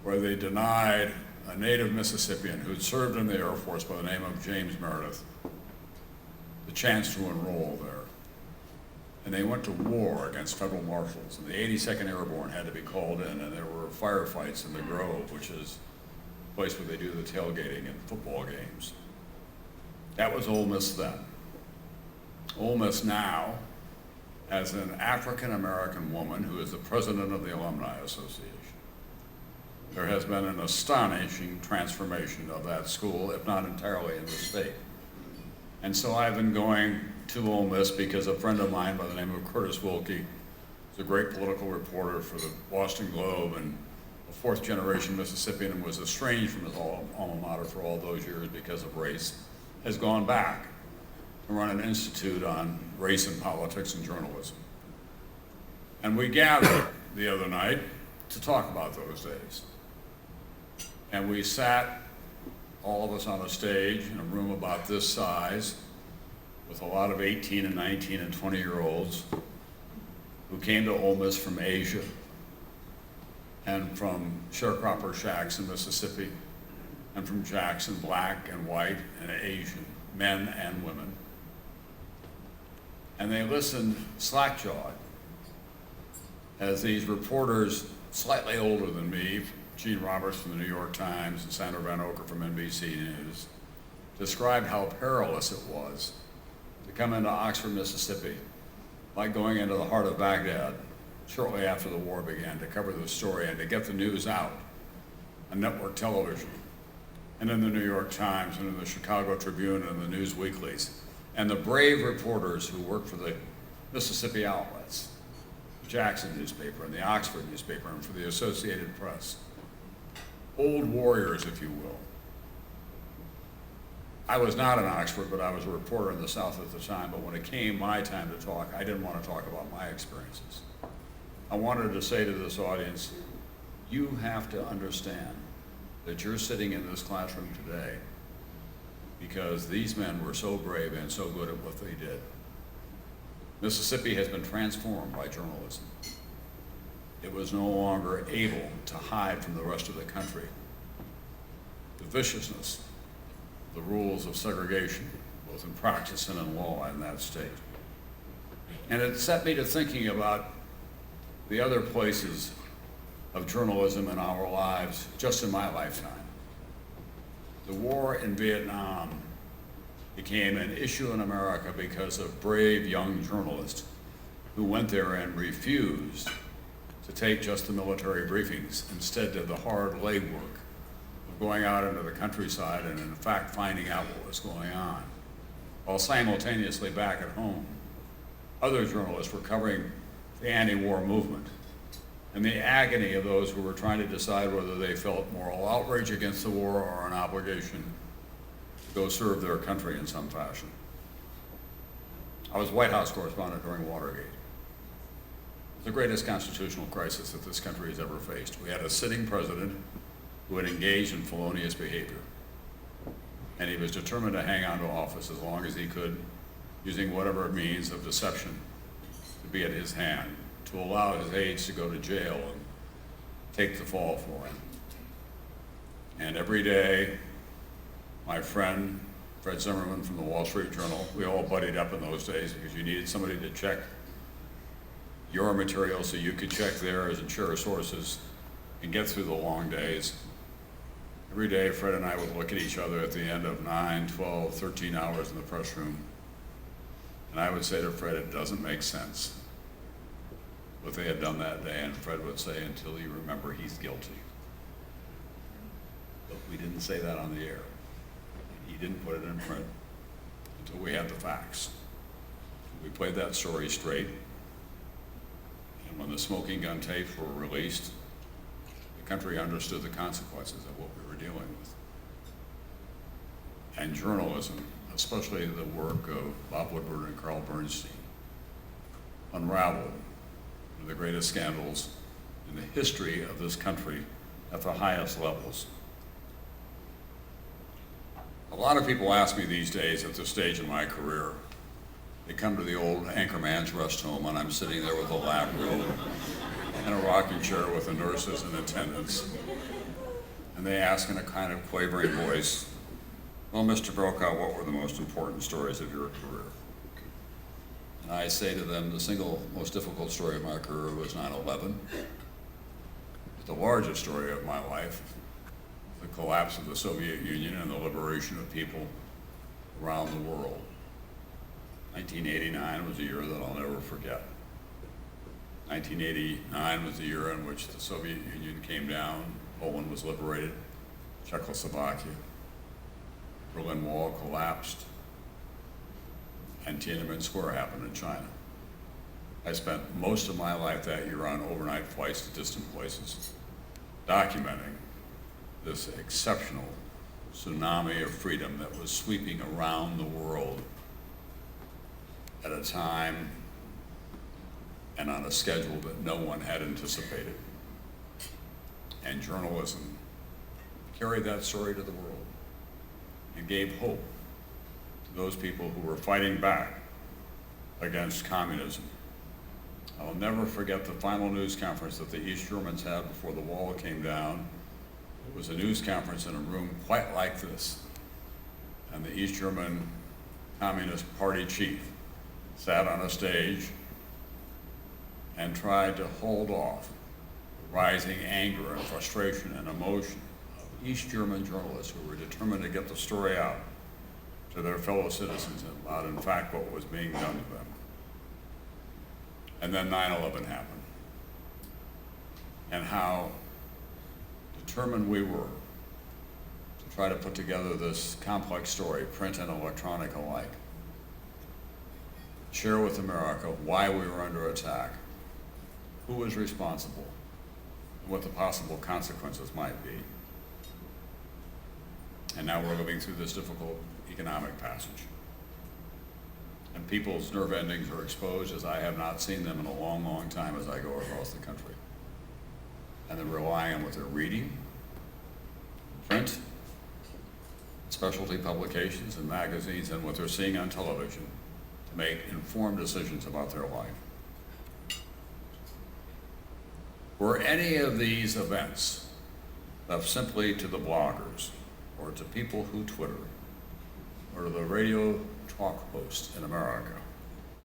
where they denied a native Mississippian who'd served in the Air Force by the name of James Meredith the chance to enroll there. And they went to war against federal marshals, and the 82nd Airborne had to be called in, and there were firefights in the Grove, which is the place where they do the tailgating in football games. That was Ole Miss then. Ole Miss now has an African-American woman who is the president of the Alumni Association. There has been an astonishing transformation of that school, if not entirely in the state. And so I've been going to Ole Miss because a friend of mine by the name of Curtis Wilkie is a great political reporter for the Boston Globe and a fourth-generation Mississippian and was estranged from his alma mater for all those years because of race, has gone back to run an institute on race and politics and journalism. And we gathered the other night to talk about those days. And we sat, all of us on a stage in a room about this size, with a lot of 18 and 19 and 20-year-olds who came to Ole Miss from Asia and from sharecropper shacks in Mississippi and from Jackson, black and white and Asian, men and women. And they listened slack-jawed as these reporters, slightly older than me, Gene Roberts from the New York Times and Sandra Van Oker from NBC News, described how perilous it was to come into Oxford, Mississippi, like going into the heart of Baghdad shortly after the war began to cover the story and to get the news out on network television and in the New York Times and in the Chicago Tribune and the news weeklies. And the brave reporters who worked for the Mississippi outlets, the Jackson newspaper and the Oxford newspaper and for the Associated Press. Old warriors, if you will. I was not in Oxford, but I was a reporter in the South at the time, but when it came my time to talk, I didn't want to talk about my experiences. I wanted to say to this audience, you have to understand that you're sitting in this classroom today because these men were so brave and so good at what they did. Mississippi has been transformed by journalism. It was no longer able to hide from the rest of the country the viciousness, the rules of segregation, both in practice and in law in that state. And it set me to thinking about the other places of journalism in our lives just in my lifetime. The war in Vietnam became an issue in America because of brave young journalists who went there and refused to take just the military briefings, instead did the hard legwork of going out into the countryside and in fact finding out what was going on. While simultaneously back at home, other journalists were covering the anti-war movement and the agony of those who were trying to decide whether they felt moral outrage against the war or an obligation to go serve their country in some fashion. I was White House correspondent during Watergate. The greatest constitutional crisis that this country has ever faced. We had a sitting president who had engaged in felonious behavior, and he was determined to hang on to office as long as he could, using whatever means of deception to be at his hand, to allow his aides to go to jail and take the fall for him. And every day, my friend, Fred Zimmerman from the Wall Street Journal, we all buddied up in those days because you needed somebody to check your material so you could check theirs and share sources and get through the long days. Every day, Fred and I would look at each other at the end of 9, 12, 13 hours in the press room, and I would say to Fred, it doesn't make sense what they had done that day, and Fred would say, until you remember he's guilty. But we didn't say that on the air. He didn't put it in print until we had the facts. We played that story straight. And when the smoking gun tapes were released, the country understood the consequences of what we were dealing with. And journalism, especially the work of Bob Woodward and Carl Bernstein, unraveled one of the greatest scandals in the history of this country at the highest levels. A lot of people ask me these days at this stage in my career, they come to the old Anchorman's rest home and I'm sitting there with a lab robe in a rocking chair with the nurses and attendants. And they ask in a kind of quavering voice, well, Mr. Brokaw, what were the most important stories of your career? And I say to them, the single most difficult story of my career was 9/11. The largest story of my life, the collapse of the Soviet Union and the liberation of people around the world. 1989 was a year that I'll never forget. 1989 was the year in which the Soviet Union came down, Poland was liberated, Czechoslovakia, Berlin Wall collapsed, and Tiananmen Square happened in China. I spent most of my life that year on overnight flights to distant places, documenting this exceptional tsunami of freedom that was sweeping around the world at a time and on a schedule that no one had anticipated. And journalism carried that story to the world and gave hope to those people who were fighting back against communism. I'll never forget the final news conference that the East Germans had before the wall came down. It was a news conference in a room quite like this. And the East German Communist Party chief sat on a stage and tried to hold off the rising anger and frustration and emotion of East German journalists who were determined to get the story out to their fellow citizens about, in fact, what was being done to them. And then 9/11 happened. And how determined we were to try to put together this complex story, print and electronic alike, share with America why we were under attack, who was responsible, and what the possible consequences might be. And now we're living through this difficult economic passage. And people's nerve endings are exposed as I have not seen them in a long, long time as I go across the country. And they're relying on what they're reading, print, specialty publications and magazines, and what they're seeing on television to make informed decisions about their life. Were any of these events left simply to the bloggers or to people who Twitter or to the radio talk hosts in America,